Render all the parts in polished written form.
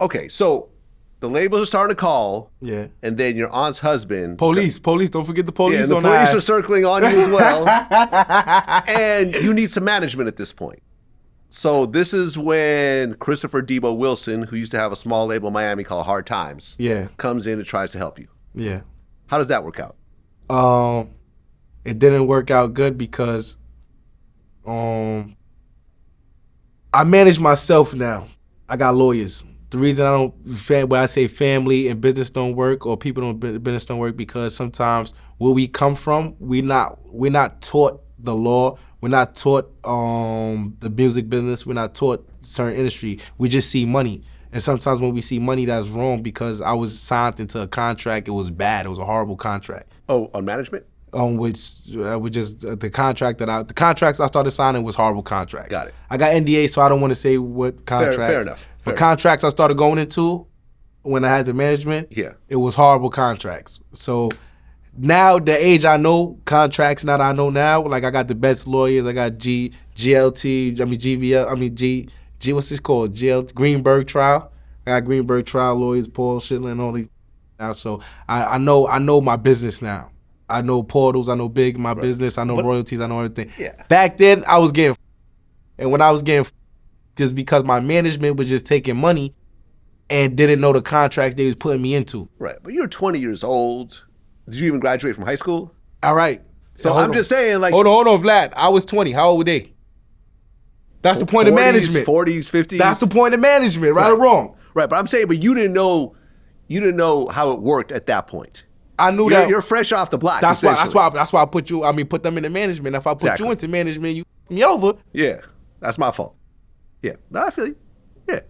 Okay, so the labels are starting to call. Yeah. And then your aunt's husband. Police, don't forget the police. Yeah, and the on police the are circling on you as well. And you need some management at this point. So this is when Christopher Debo Wilson, who used to have a small label in Miami called Hard Times, comes in and tries to help you. Yeah. How does that work out? It didn't work out good because I manage myself now. I got lawyers. The reason when I say family and business don't work or people business don't work because sometimes where we come from, we're not taught the law. We're not taught the music business. We're not taught certain industry. We just see money. And sometimes when we see money, that's wrong because I was signed into a contract. It was bad. It was a horrible contract. Oh, on management? Which just the contracts I started signing was horrible contracts. Got it. I got NDA, so I don't want to say what contracts. Fair enough. But contracts I started going into when I had the management, it was horrible contracts. So now the age I know contracts that I know now, like I got the best lawyers. I got what's this called? Greenberg trial. I got Greenberg trial lawyers, Paul Schindler and all these. Now, so I know my business now. I know portals. I know my business. I know royalties. I know everything. Yeah. Back then, I was getting, and when I was getting, just because my management was just taking money, and didn't know the contracts they was putting me into. Right, but you're 20 years old. Did you even graduate from high school? All right. So I'm just saying, like, hold on, Vlad. I was 20. How old were they? That's the point 40s, of management. 40s, 50s. That's the point of management, right or wrong. Right, but I'm saying, but you didn't know how it worked at that point. I knew that you're fresh off the block. That's why I put them into management. If I put you into management, you put me over. Yeah, that's my fault. Yeah, no, I feel you. Yeah,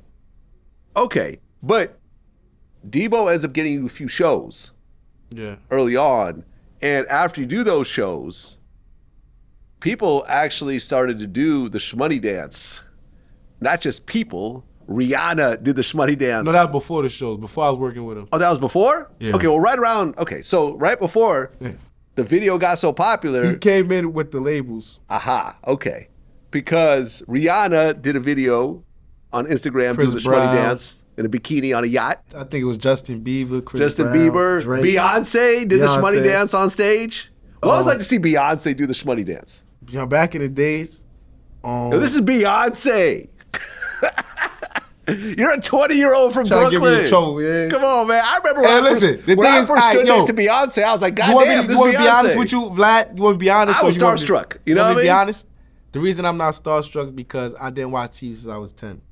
okay, but Debo ends up getting you a few shows. Yeah. Early on, and after you do those shows, people actually started to do the Shmoney Dance. Not just people. Rihanna did the Shmoney Dance. No, that was before the shows. Before I was working with him. Oh, that was before? Yeah. Okay, well, so right before the video got so popular. He came in with the labels. Aha, okay. Because Rihanna did a video on Instagram doing the Shmoney Dance in a bikini on a yacht. I think it was Justin Bieber, Justin Bieber. Drake. Beyonce did the Shmoney Dance on stage. Well, I always like to see Beyonce do the Shmoney Dance. You know, back in the days. This is Beyonce. You're a 20-year-old from Brooklyn. Give me a choke, man. Come on, man. I remember when I first stood next to Beyonce, I was like, God damn, this is Beyonce. You want to be honest with you, Vlad? You want to be honest? I was starstruck. You know what I mean? Be honest? The reason I'm not starstruck because I didn't watch TV since I was 10.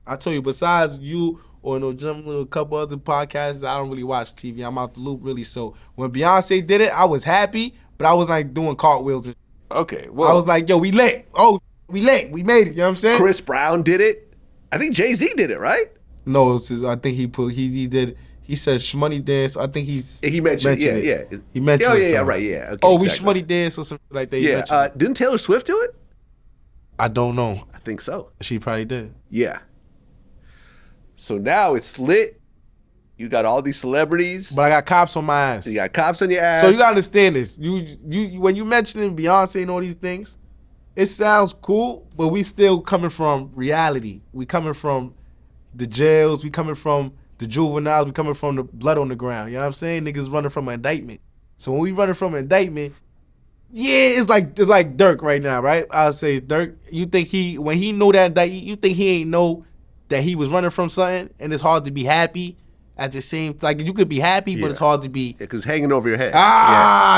I tell you, besides you or a couple other podcasts, I don't really watch TV. I'm out the loop, really. So when Beyonce did it, I was happy, but I was like doing cartwheels. Okay, well. I was like, yo, we lit. Oh, we lit. We made it. You know what I'm saying? Chris Brown did it. I think Jay-Z did it, right? No, I think he did. He said Shmoney Dance. I think he mentioned it. Yeah. He mentioned it. Yeah, right, yeah. Okay, we Shmoney Dance or something like that. Yeah. Didn't Taylor Swift do it? I don't know. I think so. She probably did. Yeah. So now it's lit. You got all these celebrities. But I got cops on my ass. You got cops on your ass. So you gotta understand this. You when you mentioning Beyonce and all these things, it sounds cool, but we still coming from reality. We coming from the jails. We coming from the juveniles. We coming from the blood on the ground. You know what I'm saying? Niggas running from an indictment. So when we running from an indictment, it's like Dirk right now, right? I'll say Dirk. You think when he know that indictment, you think he ain't know that he was running from something, and it's hard to be happy at the same. Like you could be happy, but it's hard to be. Yeah, because hanging over your head.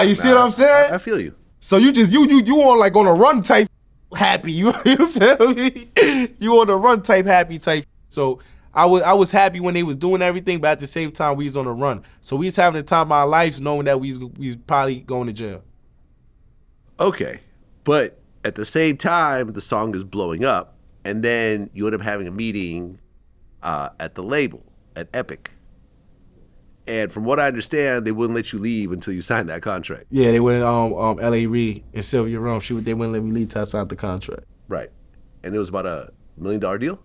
You see what I'm saying? I feel you. So you just you on a run type happy. You feel me? You on a run type happy type. So I was happy when they was doing everything, but at the same time we was on a run. So we was having the time of our lives knowing that we was probably going to jail. Okay, but at the same time the song is blowing up, and then you end up having a meeting at the label at Epic. And from what I understand, they wouldn't let you leave until you signed that contract. Yeah, they went L.A. Reid and Sylvia Rome. They wouldn't let me leave till I signed the contract. Right. And it was about $1 million deal?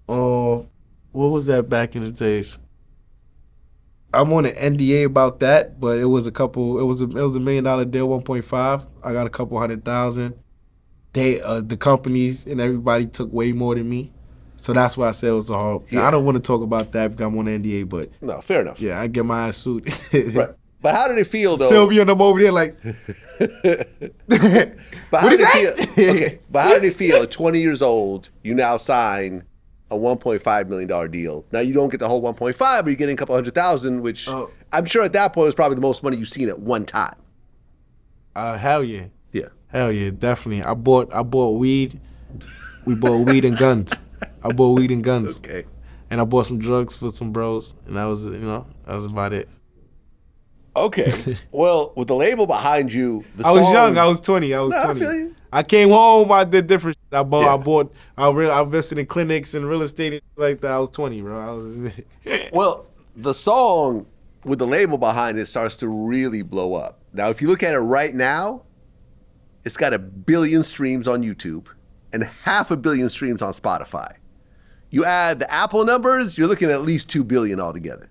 What was that back in the days? I'm on an NDA about that, but it was a $1 million deal, 1.5. I got a couple $100,000. The companies and everybody took way more than me. So that's why I said it was a hard. Yeah. I don't want to talk about that because I'm on NDA, but No, fair enough. yeah, I get my ass sued. Right. But how did it feel though? Sylvia and I'm over there like, But what is it that? feel? Okay. But how did it feel? At 20 years old, you now sign a $1.5 million deal. Now you don't get the whole 1.5, but you're getting a couple $100,000, which I'm sure at that point was probably the most money you've seen at one time. Hell yeah. Yeah. Hell yeah, definitely. I bought weed. We bought weed and guns. I bought weed and guns. Okay. And I bought some drugs for some bros, and that was about it. Okay. Well, with the label behind you, I was young. I was 20. I 20. I feel you. I came home. I did different shit. I invested in clinics and real estate and shit like that. I was 20, bro. Well, the song with the label behind it starts to really blow up. Now, if you look at it right now, it's got 1 billion streams on YouTube and 500 million streams on Spotify. You add the Apple numbers, you're looking at least 2 billion altogether.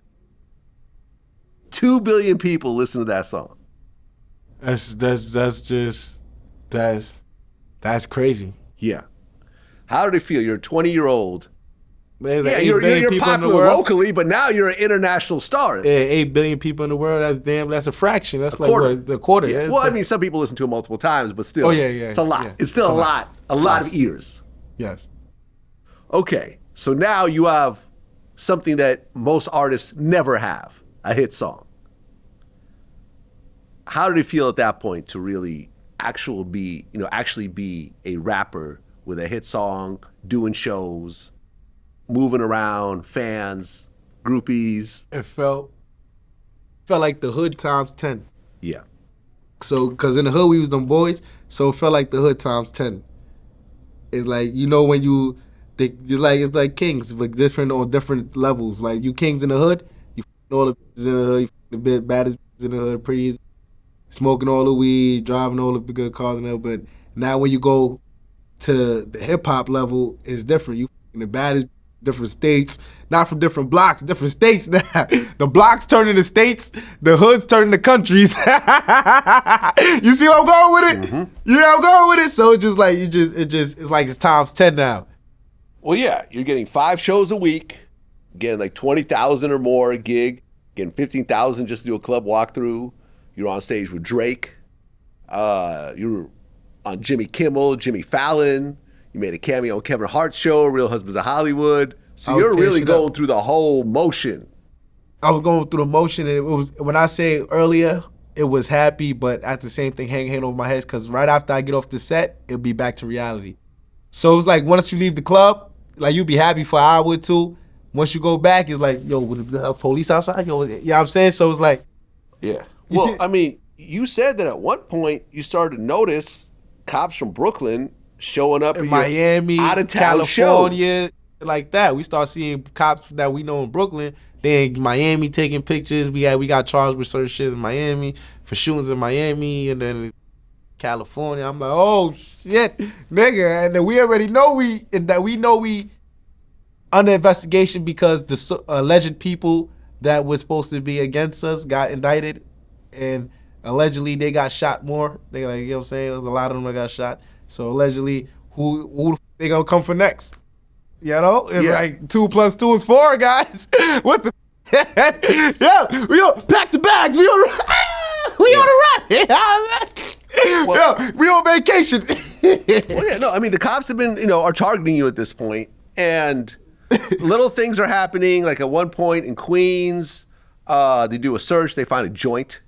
2 billion people listen to that song. That's crazy. Yeah. How did it feel? You're a 20-year-old. Man, Yeah, you're popular locally, but now you're an international star. Yeah, 8 billion people in the world. That's a fraction. That's like a quarter. Yeah. Yeah, Well, I mean, some people listen to it multiple times, but still, it's a lot. Yeah. It's still a lot of ears. Yes. Okay, so now you have something that most artists never have, a hit song. How did it feel at that point to really actually be a rapper with a hit song, doing shows, moving around, fans, groupies? It felt like the hood times 10. Yeah. So, because in the hood we was them boys, so it felt like the hood times 10. It's like, when it's like kings, but different on different levels. Like, you kings in the hood, you all the bitches in the hood, you the bit baddest bitches in the hood, prettiest, smoking all the weed, driving all the good cars and that. But now when you go to the hip hop level, it's different. You the baddest, different states, not from different blocks, different states now. The blocks turn into states, the hoods turn into countries. You see where I'm going with it? Mm-hmm. You know where I'm going with it? So it's just like it's like it's times 10 now. Well, yeah, you're getting 5 shows a week, getting like 20,000 or more a gig, getting 15,000 just to do a club walkthrough. You're on stage with Drake. You're on Jimmy Kimmel, Jimmy Fallon. You made a cameo on Kevin Hart's show, Real Husbands of Hollywood. So you're really going through the whole motion. I was going through the motion, and it was, when I say earlier, it was happy, but at the same thing, hanging over my head, because right after I get off the set, it'll be back to reality. So it was like, once you leave the club, like, you'll be happy for an hour or two. Once you go back, it's like, yo, with the police outside? Yo, you know what I'm saying? So it's like... Yeah. Well, I mean, you said that at one point you started to notice cops from Brooklyn showing up in Miami, out-of-town California, shows. like that. We start seeing cops that we know in Brooklyn. Then Miami taking pictures. We got charged with certain shit in Miami for shootings in Miami, and then California. I'm like, oh shit, nigga. And then we already know we under investigation because the alleged people that were supposed to be against us got indicted, and allegedly they got shot more. They like, you know what I'm saying? There's a lot of them that got shot. So allegedly, who they gonna come for next? You know, it's like 2 + 2 is 4, guys. What the? Yo, we don't pack the bags. We on the run. Well, yo, we on vacation. Well, yeah, no, I mean, the cops have been, are targeting you at this point, and little things are happening. Like at one point in Queens, they do a search, they find a joint.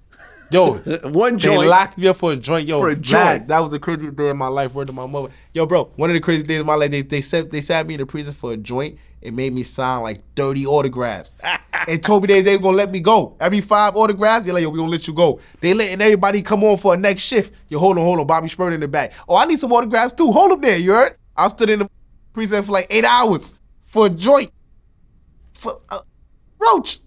Yo, one joint. They locked me up for a joint. Yo, for a joint. That was the craziest day of my life. Word to my mother. Yo, bro, one of the craziest days of my life. They sat me in the prison for a joint. It made me sign like 30 autographs. And told me they were gonna let me go. Every 5 autographs, they're like, yo, we gonna let you go. They letting everybody come on for a next shift. Yo, hold on, Bobby Shmurda in the back. Oh, I need some autographs too. Hold them there, you heard? I stood in the prison for like 8 hours for a joint. For Roach.